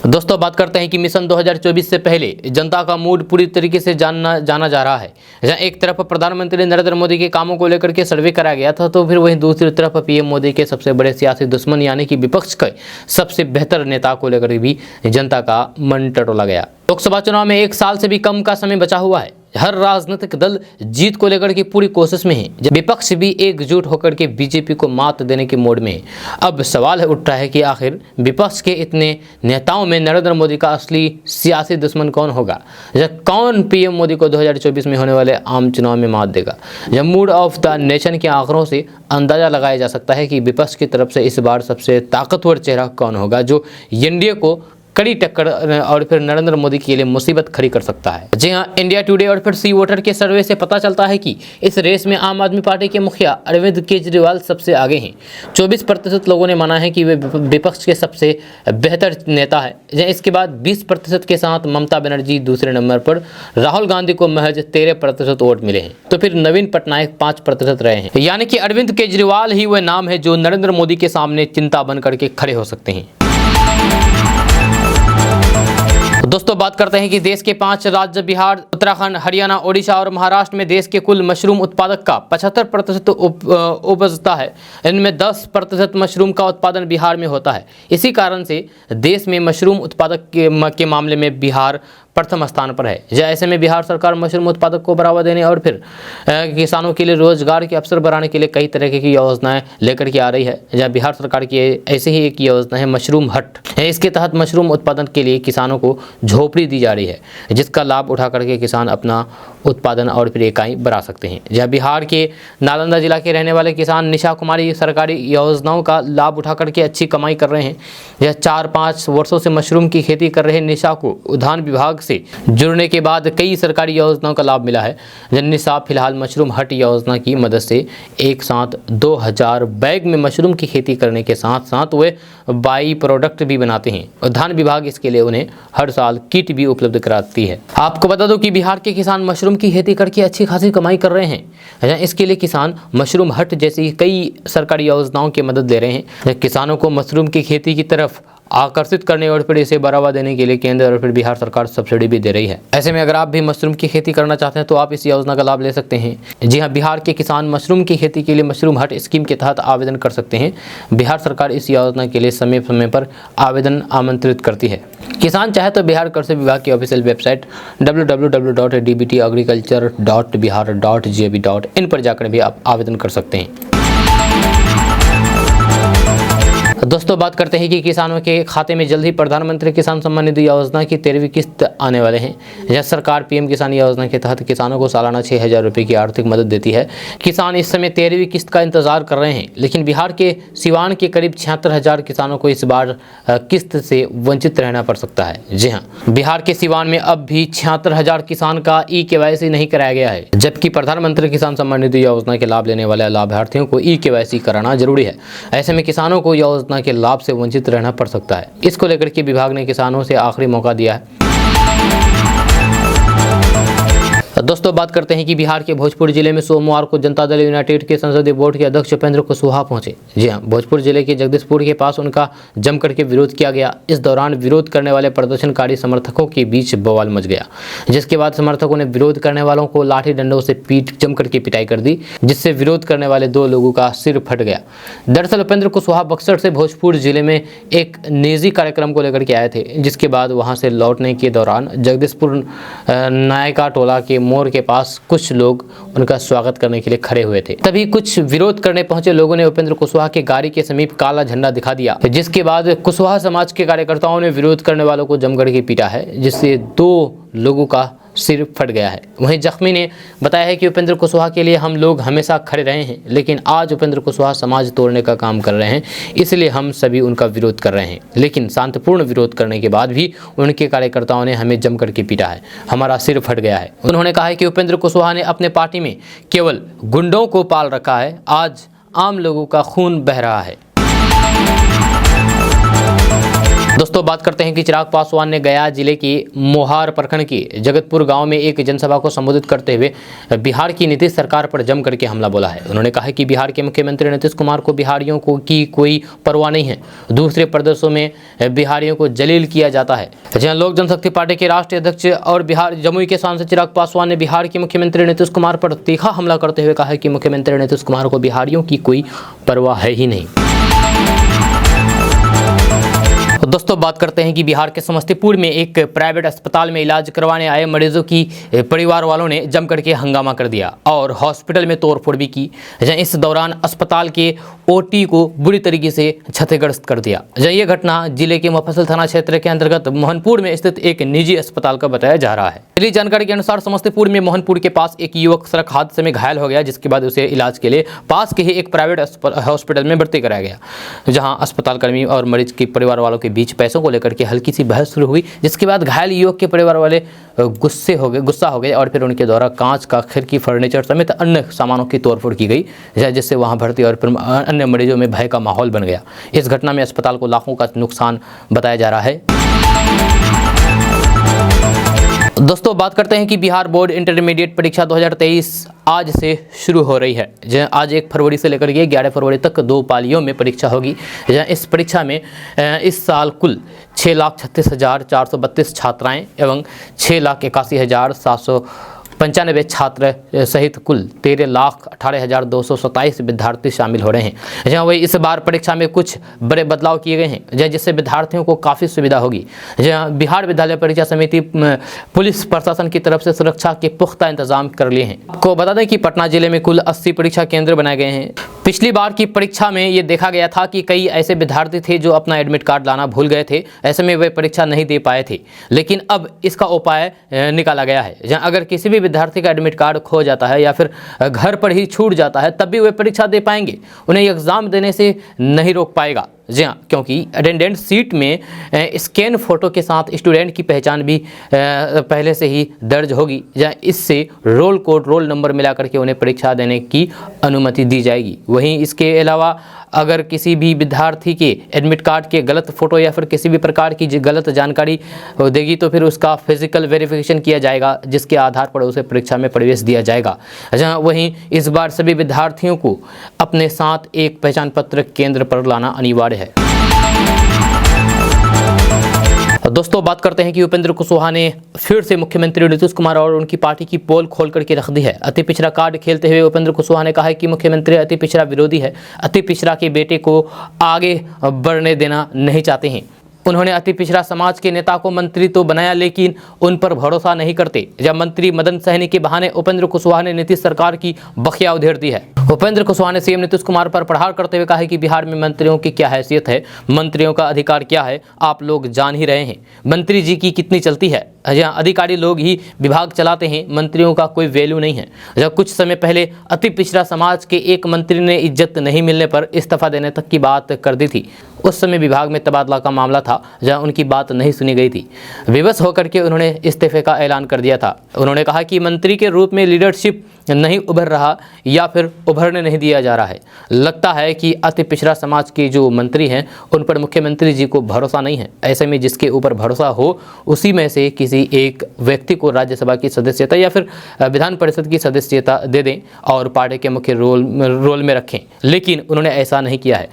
दोस्तों बात करते हैं कि मिशन 2024 से पहले जनता का मूड पूरी तरीके से जाना जा रहा है। जहाँ एक तरफ प्रधानमंत्री नरेंद्र मोदी के कामों को लेकर के सर्वे कराया गया था, तो फिर वहीं दूसरी तरफ पीएम मोदी के सबसे बड़े सियासी दुश्मन यानी कि विपक्ष के सबसे बेहतर नेता को लेकर भी जनता का मन टटोला गया। लोकसभा चुनाव में 1 साल से भी कम का समय बचा हुआ है। हर राजनीतिक दल जीत को लेकर के पूरी कोशिश में है, जब विपक्ष भी एकजुट होकर के बीजेपी को मात देने के मोड में है। अब सवाल उठ रहा है कि आखिर विपक्ष के इतने नेताओं में नरेंद्र मोदी का असली सियासी दुश्मन कौन होगा, या कौन पीएम मोदी को 2024 में होने वाले आम चुनाव में मात देगा। जब मूड ऑफ द नेशन के आंकड़ों से अंदाजा लगाया जा सकता है कि विपक्ष की तरफ से इस बार सबसे ताकतवर चेहरा कौन होगा, जो एनडीए को कड़ी टक्कर और फिर नरेंद्र मोदी के लिए मुसीबत खड़ी कर सकता है। जी हां, इंडिया टुडे और फिर सी वोटर के सर्वे से पता चलता है कि इस रेस में आम आदमी पार्टी के मुखिया अरविंद केजरीवाल सबसे आगे हैं। 24% लोगों ने माना है कि वे विपक्ष के सबसे बेहतर नेता है। इसके बाद 20% के साथ ममता बनर्जी दूसरे नंबर पर, राहुल गांधी को महज 13% वोट मिले हैं, तो फिर नवीन पटनायक 5% रहे हैं। यानी कि अरविंद केजरीवाल ही वह नाम है जो नरेंद्र मोदी के सामने चिंता बन करके खड़े हो सकते हैं। दोस्तों बात करते हैं कि देश के 5 राज्य बिहार, उत्तराखंड, हरियाणा, ओडिशा और महाराष्ट्र में देश के कुल मशरूम उत्पादक का 75% उपजता है। इनमें 10% मशरूम का उत्पादन बिहार में होता है। इसी कारण से देश में मशरूम उत्पादक के मामले में बिहार प्रथम स्थान पर है। ऐसे में बिहार सरकार मशरूम उत्पादक को बढ़ावा देने और फिर किसानों के लिए रोजगार के अवसर बढ़ाने के लिए कई तरह की योजनाएं लेकर के आ रही है। जहाँ बिहार सरकार की ऐसे ही एक योजना है मशरूम हट। इसके तहत मशरूम उत्पादन के लिए किसानों को झोपड़ी दी जा रही है, जिसका लाभ उठा करके किसान अपना उत्पादन और फिर इकाई बढ़ा सकते हैं। जहाँ बिहार के नालंदा जिला के रहने वाले किसान निशा कुमारी सरकारी योजनाओं का लाभ उठा करके अच्छी कमाई कर रहे हैं। यह 4-5 वर्षों से मशरूम की खेती कर रहे निशा को उद्यान विभाग से जुड़ने के बाद कई सरकारी योजनाओं का लाभ मिला है। निशा फिलहाल मशरूम हट योजना की मदद से एक साथ 2000 बैग में मशरूम की खेती करने के साथ साथ वे बाई प्रोडक्ट भी बनाते हैं। उद्यान विभाग इसके लिए उन्हें हर साल किट भी उपलब्ध कराती है। आपको बता दो कि बिहार के किसान मशरूम की खेती करके अच्छी खासी कमाई कर रहे हैं। इसके लिए किसान मशरूम हट जैसी कई सरकारी योजनाओं की मदद ले रहे हैं। किसानों को मशरूम की खेती की तरफ आकर्षित करने और फिर इसे बढ़ावा देने के लिए केंद्र और फिर बिहार सरकार सब्सिडी भी दे रही है। ऐसे में अगर आप भी मशरूम की खेती करना चाहते हैं तो आप इस योजना का लाभ ले सकते हैं। जी हां, बिहार के किसान मशरूम की खेती के लिए मशरूम हट स्कीम के तहत आवेदन कर सकते हैं। बिहार सरकार इस योजना के लिए समय समय पर आवेदन आमंत्रित करती है। किसान चाहे तो बिहार कृषि विभाग की ऑफिशियल वेबसाइट www.dbtagriculture.bihar.gov.in पर जाकर भी आप आवेदन कर सकते हैं। दोस्तों बात करते हैं कि किसानों के खाते में जल्द ही प्रधानमंत्री किसान सम्मान निधि योजना की 13वीं किस्त आने वाले हैं। यह सरकार पीएम किसान योजना के तहत किसानों को सालाना 6000 रुपये की आर्थिक मदद देती है। किसान इस समय 13वीं किस्त का इंतजार कर रहे हैं, लेकिन बिहार के सिवान के करीब 76,000 किसानों को इस बार किस्त से वंचित रहना पड़ सकता है। जी हाँ, बिहार के सिवान में अब भी 76,000 किसान का KYC नहीं कराया गया है, जबकि प्रधानमंत्री किसान सम्मान निधि योजना के लाभ लेने वाले लाभार्थियों को KYC कराना जरूरी है। ऐसे में किसानों को योजना के लाभ से वंचित रहना पड़ सकता है। इसको लेकर के विभाग ने किसानों से आखिरी मौका दिया है। दोस्तों बात करते हैं कि बिहार के भोजपुर जिले में सोमवार को जनता दल यूनाइटेड के संसदीय बोर्ड के अध्यक्ष उपेंद्र कुशवाहा पहुंचे। जी हां, भोजपुर जिले के जगदीशपुर के पास उनका जम करके विरोध किया गया। इस दौरान विरोध करने वाले प्रदर्शनकारी समर्थकों के बीच बवाल मच गया, जिसके बाद समर्थकों ने विरोध करने वालों को लाठी डंडों से जम करके पिटाई कर दी, जिससे विरोध करने वाले 2 लोगों का सिर फट गया। दरअसल उपेंद्र कुशवाहा बक्सर से भोजपुर जिले में एक निजी कार्यक्रम को लेकर के आए थे, जिसके बाद वहां से लौटने के दौरान जगदीशपुर नायका टोला के मोड़ के पास कुछ लोग उनका स्वागत करने के लिए खड़े हुए थे। तभी कुछ विरोध करने पहुंचे लोगों ने उपेंद्र कुशवाहा के गाड़ी के समीप काला झंडा दिखा दिया, जिसके बाद कुशवाहा समाज के कार्यकर्ताओं ने विरोध करने वालों को जमकर के पीटा है, जिससे 2 लोगों का सिर फट गया है। वहीं जख्मी ने बताया है कि उपेंद्र कुशवाहा के लिए हम लोग हमेशा खड़े रहे हैं, लेकिन आज उपेंद्र कुशवाहा समाज तोड़ने का काम कर रहे हैं, इसलिए हम सभी उनका विरोध कर रहे हैं। लेकिन शांतिपूर्ण विरोध करने के बाद भी उनके कार्यकर्ताओं ने हमें जम करके पीटा है, हमारा सिर फट गया है। उन्होंने कहा है कि उपेंद्र कुशवाहा ने अपने पार्टी में केवल गुंडों को पाल रखा है, आज आम लोगों का खून बह रहा है। दोस्तों बात करते हैं कि चिराग पासवान ने गया जिले के मोहार प्रखंड के जगतपुर गांव में एक जनसभा को संबोधित करते हुए बिहार की नीतीश सरकार पर जम करके हमला बोला है। उन्होंने कहा कि बिहार के मुख्यमंत्री नीतीश कुमार को बिहारियों को की कोई परवाह नहीं है। दूसरे प्रदेशों में बिहारियों को जलील किया जाता है। जहां लोक जनशक्ति पार्टी के राष्ट्रीय अध्यक्ष और बिहार जमुई के सांसद चिराग पासवान ने बिहार के मुख्यमंत्री नीतीश कुमार पर तीखा हमला करते हुए कहा है कि मुख्यमंत्री नीतीश कुमार को बिहारियों की कोई परवाह है ही नहीं। दोस्तों बात करते हैं कि बिहार के समस्तीपुर में एक प्राइवेट अस्पताल में इलाज करवाने आए मरीजों की परिवार वालों ने जम करके हंगामा कर दिया और हॉस्पिटल में तोड़फोड़ भी की। इस दौरान अस्पताल के ओटी को बुरी तरीके से क्षतिग्रस्त कर दिया। यह घटना जिले के मुफस्सिल थाना क्षेत्र के अंतर्गत मोहनपुर में स्थित एक निजी अस्पताल का बताया जा रहा है। मिली जानकारी के अनुसार समस्तीपुर में मोहनपुर के पास एक युवक सड़क हादसे में घायल हो गया, जिसके बाद उसे इलाज के लिए पास के ही एक प्राइवेट हॉस्पिटल में भर्ती कराया गया, जहां अस्पताल कर्मी और मरीज के परिवार वालों के बीच पैसों को लेकर के हल्की सी बहस शुरू हुई, जिसके बाद घायल युवक के परिवार वाले गुस्सा हो गए और फिर उनके द्वारा कांच का खिड़की, फर्नीचर समेत अन्य सामानों की तोड़फोड़ की गई, जिससे वहां भर्ती और अन्य मरीजों में भय का माहौल बन गया। इस घटना में अस्पताल को लाखों का नुकसान बताया जा रहा है। दोस्तों बात करते हैं कि बिहार बोर्ड इंटरमीडिएट परीक्षा 2023 आज से शुरू हो रही है। आज 1 फरवरी से लेकर के 11 फरवरी तक 2 पालियों में परीक्षा होगी। इस परीक्षा में इस साल कुल 6,36,432 छात्राएं एवं 6,81,795 छात्र सहित कुल 13,18,227 विद्यार्थी शामिल हो रहे हैं। जहाँ वही इस बार परीक्षा में कुछ बड़े बदलाव किए गए हैं, जिससे विद्यार्थियों को काफ़ी सुविधा होगी। जहाँ बिहार विद्यालय परीक्षा समिति पुलिस प्रशासन की तरफ से सुरक्षा के पुख्ता इंतजाम कर लिए हैं। आपको बता दें कि पटना जिले में कुल 80 परीक्षा केंद्र बनाए गए हैं। पिछली बार की परीक्षा में ये देखा गया था कि कई ऐसे विद्यार्थी थे जो अपना एडमिट कार्ड लाना भूल गए थे, ऐसे में वे परीक्षा नहीं दे पाए थे, लेकिन अब इसका उपाय निकाला गया है। जहाँ अगर किसी भी विद्यार्थी का एडमिट कार्ड खो जाता है या फिर घर पर ही छूट जाता है, तब भी वे परीक्षा दे पाएंगे, उन्हें एग्ज़ाम देने से नहीं रोक पाएगा। जी हाँ, क्योंकि अटेंडेंस सीट में स्कैन फोटो के साथ स्टूडेंट की पहचान भी पहले से ही दर्ज होगी। जहाँ इससे रोल कोड, रोल नंबर मिला करके उन्हें परीक्षा देने की अनुमति दी जाएगी। वहीं इसके अलावा अगर किसी भी विद्यार्थी के एडमिट कार्ड के गलत फ़ोटो या फिर किसी भी प्रकार की गलत जानकारी देगी तो फिर उसका फिजिकल वेरिफिकेशन किया जाएगा, जिसके आधार पर उसे परीक्षा में प्रवेश दिया जाएगा। जहाँ वहीं इस बार सभी विद्यार्थियों को अपने साथ एक पहचान पत्र केंद्र पर लाना अनिवार्य है। दोस्तों बात करते हैं कि उपेंद्र कुशवाहा ने फिर से मुख्यमंत्री नीतीश कुमार और उनकी पार्टी की पोल खोल करके रख दी है। अति पिछड़ा कार्ड खेलते हुए उपेंद्र कुशवाहा ने कहा है कि मुख्यमंत्री अति पिछड़ा विरोधी है, अति पिछड़ा के बेटे को आगे बढ़ने देना नहीं चाहते हैं। उन्होंने अति पिछड़ा समाज के नेता को मंत्री तो बनाया, लेकिन उन पर भरोसा नहीं करते। जब मंत्री मदन सहनी के बहाने उपेंद्र कुशवाहा ने नीतीश सरकार की बखिया उधेड़ दी है। उपेंद्र कुशवाहा ने सीएम नीतीश कुमार पर प्रहार करते हुए कहा है कि बिहार में मंत्रियों की क्या हैसियत है, मंत्रियों का अधिकार क्या है, आप लोग जान ही रहे हैं। मंत्री जी की कितनी चलती है, जहाँ अधिकारी लोग ही विभाग चलाते हैं, मंत्रियों का कोई वैल्यू नहीं है। जब कुछ समय पहले अति पिछड़ा समाज के एक मंत्री ने इज्जत नहीं मिलने पर इस्तीफा देने तक की बात कर दी थी। उस समय विभाग में तबादला का मामला था, जहां उनकी बात नहीं सुनी गई थी। विवश होकर के उन्होंने इस्तीफे का ऐलान कर दिया था। उन्होंने कहा कि मंत्री के रूप में लीडरशिप नहीं उभर रहा या फिर उभरने नहीं दिया जा रहा है। लगता है कि अति पिछड़ा समाज के जो मंत्री हैं उन पर मुख्यमंत्री जी को भरोसा नहीं है। ऐसे में जिसके ऊपर भरोसा हो उसी में से किसी एक व्यक्ति को राज्यसभा की सदस्यता या फिर विधान परिषद की सदस्यता दे दें और पार्टी के मुख्य रोल में रखें, लेकिन उन्होंने ऐसा नहीं किया है।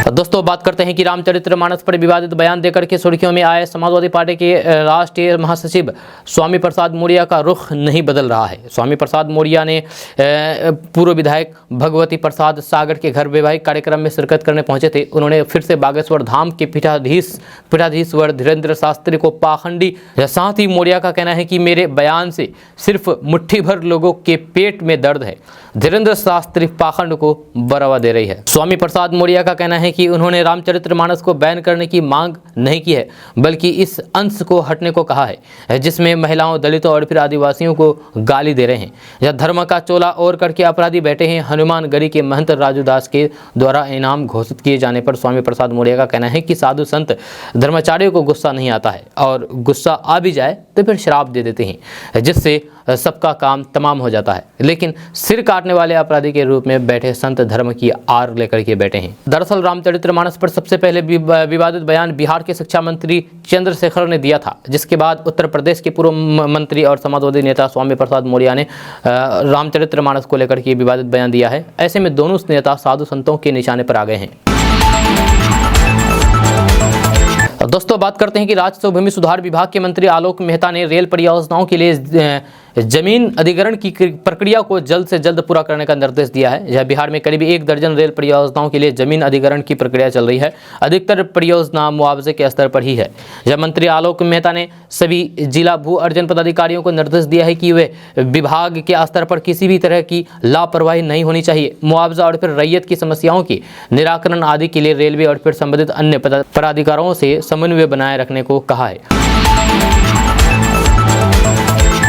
दोस्तों बात करते हैं कि रामचरितमानस पर विवादित बयान देकर के सुर्खियों में आए समाजवादी पार्टी के राष्ट्रीय महासचिव स्वामी प्रसाद मौर्य का रुख नहीं बदल रहा है। स्वामी प्रसाद मौर्य ने पूर्व विधायक भगवती प्रसाद सागर के घर वैवाहिक कार्यक्रम में शिरकत करने पहुंचे थे। उन्होंने फिर से बागेश्वर धाम के पीठाधीश्वर धीरेन्द्र शास्त्री को पाखंडी। साथ ही मौर्य का कहना है कि मेरे बयान से सिर्फ मुट्ठी भर लोगों के पेट में दर्द है। धीरेन्द्र शास्त्री पाखंड को बढ़ावा दे रही है। स्वामी प्रसाद मौर्य का कहना है कि उन्होंने रामचरितमानस को बैन करने की मांग नहीं की है, बल्कि इस अंश को हटने को कहा है जिसमें महिलाओं, दलितों और फिर आदिवासियों को गाली दे रहे हैं। जब धर्म का चोला ओढ़ करके अपराधी बैठे हैं। हनुमानगढ़ी के महंत राजू दास के द्वारा इनाम घोषित किए जाने पर स्वामी प्रसाद मौर्य का कहना है कि साधु संत धर्माचार्यों को गुस्सा नहीं आता है और गुस्सा आ भी जाए तो फिर श्राप दे देते हैं, जिससे सबका काम तमाम हो जाता है। लेकिन सिर काटने वाले अपराधी के रूप में बैठे संत धर्म की आड़ लेकर के बैठे हैं। दरअसल रामचरितमानस पर सबसे पहले विवादित बयान बिहार के शिक्षा मंत्री चंद्रशेखर ने दिया था, जिसके बाद उत्तर प्रदेश के पूर्व मंत्री और समाजवादी नेता स्वामी प्रसाद मौर्य ने रामचरितमानस को लेकर के विवादित बयान दिया है। ऐसे में दोनों नेता साधु संतों के निशाने पर आ गए हैं। दोस्तों बात करते हैं कि राज्य भूमि सुधार विभाग के मंत्री आलोक मेहता ने रेल परियोजनाओं के लिए जमीन अधिग्रहण की प्रक्रिया को जल्द से जल्द पूरा करने का निर्देश दिया है। यह बिहार में करीब 1 दर्जन रेल परियोजनाओं के लिए जमीन अधिग्रहण की प्रक्रिया चल रही है। अधिकतर परियोजना मुआवजे के स्तर पर ही है। यह मंत्री आलोक मेहता ने सभी जिला भू अर्जन पदाधिकारियों को निर्देश दिया है कि वे विभाग के स्तर पर किसी भी तरह की लापरवाही नहीं होनी चाहिए। मुआवजा और फिर रैयत की समस्याओं की निराकरण आदि के लिए रेलवे और फिर संबंधित अन्य पदाधिकारियों से समन्वय बनाए रखने को कहा है।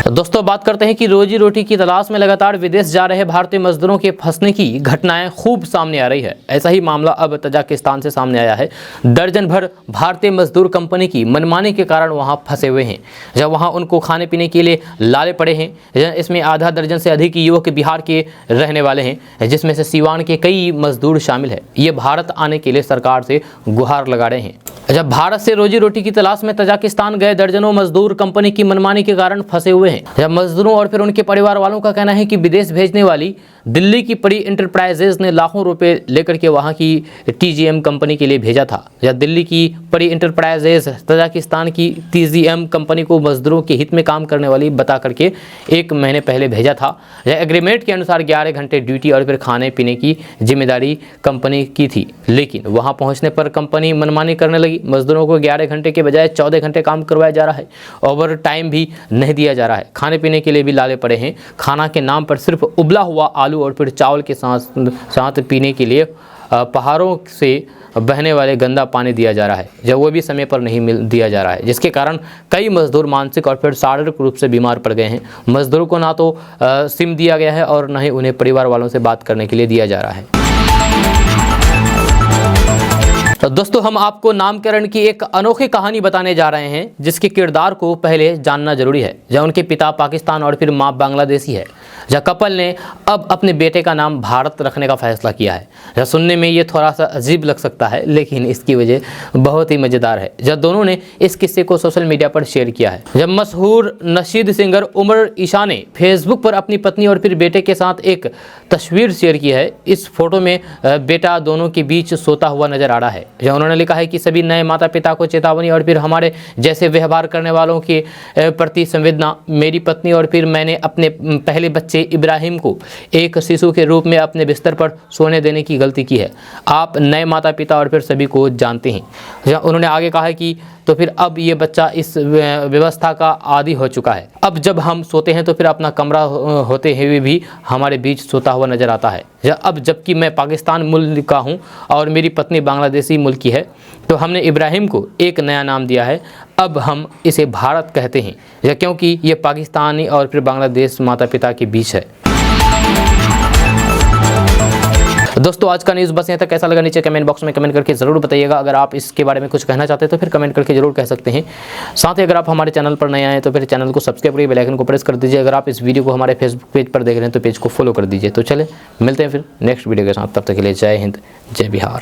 दोस्तों बात करते हैं कि रोजी रोटी की तलाश में लगातार विदेश जा रहे भारतीय मजदूरों के फंसने की घटनाएं खूब सामने आ रही है। ऐसा ही मामला अब तजाकिस्तान से सामने आया है। दर्जन भर भारतीय मजदूर कंपनी की मनमानी के कारण वहां फंसे हुए हैं, जब वहां उनको खाने पीने के लिए लाले पड़े हैं। इसमें आधा दर्जन से अधिक युवक बिहार के रहने वाले हैं, जिसमें से सीवान के कई मजदूर शामिल है। ये भारत आने के लिए सरकार से गुहार लगा रहे हैं। जब भारत से रोजी रोटी की तलाश में तजाकिस्तान गए दर्जनों मजदूर कंपनी की मनमानी के कारण फंसे हुए हैं। जब मजदूरों और फिर उनके परिवार वालों का कहना है कि विदेश भेजने वाली दिल्ली की बड़ी इंटरप्राइजेज ने लाखों रुपए लेकर के वहां की TGM कंपनी के लिए भेजा था। जब दिल्ली की बड़ी इंटरप्राइजेज तजाकिस्तान की TGM कंपनी को मजदूरों के हित में काम करने वाली बता करके 1 महीने पहले भेजा था। यह एग्रीमेंट के अनुसार 11 घंटे ड्यूटी और फिर खाने पीने की जिम्मेदारी कंपनी की थी, लेकिन वहां पहुंचने पर कंपनी मनमानी करने लगी। मजदूरों को 11 घंटे के बजाय 14 घंटे काम करवाया जा रहा है। ओवर टाइम भी नहीं दिया जा रहा है। खाने पीने के लिए भी लाले पड़े हैं। खाना के नाम पर सिर्फ उबला हुआ आलू और फिर चावल के साथ पीने के लिए पहाड़ों से बहने वाले गंदा पानी दिया जा रहा है, जब वो भी समय पर नहीं दिया जा रहा है, जिसके कारण कई मजदूर मानसिक और फिर शारीरिक रूप से बीमार पड़ गए हैं। मजदूरों को ना तो सिम दिया गया है और ना ही उन्हें परिवार वालों से बात करने के लिए दिया जा रहा है। तो दोस्तों हम आपको नामकरण की एक अनोखी कहानी बताने जा रहे हैं, जिसके किरदार को पहले जानना जरूरी है। जहाँ उनके पिता पाकिस्तान और फिर माँ बांग्लादेशी है। जहाँ कपल ने अब अपने बेटे का नाम भारत रखने का फैसला किया है। जहाँ सुनने में ये थोड़ा सा अजीब लग सकता है, लेकिन इसकी वजह बहुत ही मज़ेदार है। जब दोनों ने इस किस्से को सोशल मीडिया पर शेयर किया है। जब मशहूर नशीद सिंगर उमर ईशा ने फेसबुक पर अपनी पत्नी और फिर बेटे के साथ एक तस्वीर शेयर की है। इस फोटो में बेटा दोनों के बीच सोता हुआ नजर आ रहा है। जहाँ उन्होंने लिखा है कि सभी नए माता पिता को चेतावनी और फिर हमारे जैसे व्यवहार करने वालों के प्रति संवेदना। मेरी पत्नी और फिर मैंने अपने पहले बच्चे इब्राहिम को एक शिशु के रूप में अपने बिस्तर पर सोने देने की गलती की है। आप नए माता पिता और फिर सभी को जानते हैं। जहाँ उन्होंने आगे कहा है कि तो फिर अब ये बच्चा इस व्यवस्था का आदी हो चुका है। अब जब हम सोते हैं तो फिर अपना कमरा होते हुए भी हमारे बीच सोता हुआ नजर आता है। अब जबकि मैं पाकिस्तान मुल्क का हूँ और मेरी पत्नी बांग्लादेशी मुल्क की है, तो हमने इब्राहिम को एक नया नाम दिया है। अब हम इसे भारत कहते हैं, क्योंकि ये पाकिस्तानी और फिर बांग्लादेश माता पिता के बीच है। दोस्तों आज का न्यूज़ बस यहाँ तक। कैसा लगा नीचे कमेंट बॉक्स में कमेंट करके ज़रूर बताइएगा। अगर आप इसके बारे में कुछ कहना चाहते हैं तो फिर कमेंट करके ज़रूर कह सकते हैं। साथ ही अगर आप हमारे चैनल पर नए आए तो फिर चैनल को सब्सक्राइब करिए, बेल आइकन को प्रेस कर दीजिए। अगर आप इस वीडियो को हमारे फेसबुक पेज पर देख रहे हैं तो पेज को फॉलो कर दीजिए। तो चले मिलते हैं फिर नेक्स्ट वीडियो के साथ। तब तक के लिए जय हिंद, जय बिहार।